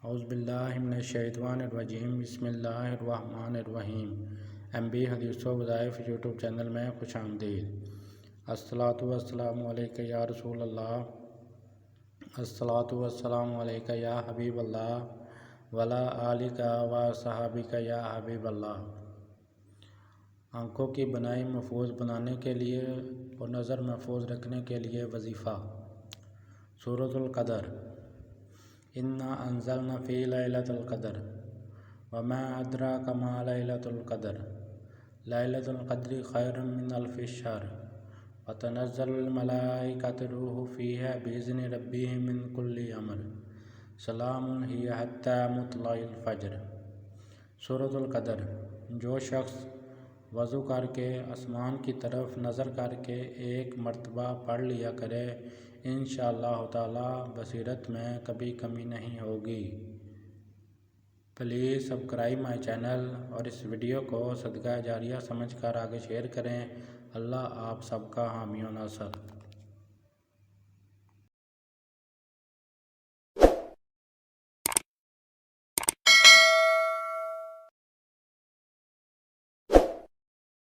اعوذ باللہ من الشیطان الرجیم بسم اللہ الرحمن الرحیم MB حدیث و وظائف یوٹیوب چینل میں خوش آمدید۔ الصلاۃ والسلام علیک یا رسول اللہ، الصلاۃ والسلام علیک یا حبیب اللہ وعلی آلک و صحابک یا حبیب اللہ۔ آنکھوں کی بنائی محفوظ بنانے کے لیے اور نظر محفوظ رکھنے کے لیے وظیفہ۔ سورۃ القدر۔ انا انزلنا فی لیلۃ القدر وما ادراک ما لیلۃ القدر لیلۃ القدر خیر من الف شہر وتنزل الملائکۃ والروح فیہا بإذن ربہم من کل امر سلام ہی حتی مطلع الفجر۔ سورۃ القدر۔ جو شخص وضو کر کے آسمان کی طرف نظر کر کے ایک مرتبہ پڑھ لیا کرے، انشاءاللہ تعالی بصیرت میں کبھی کمی نہیں ہوگی۔ پلیز سبسکرائب مائی چینل اور اس ویڈیو کو صدقہ جاریہ سمجھ کر آگے شیئر کریں۔ اللہ آپ سب کا حامی و ناصر۔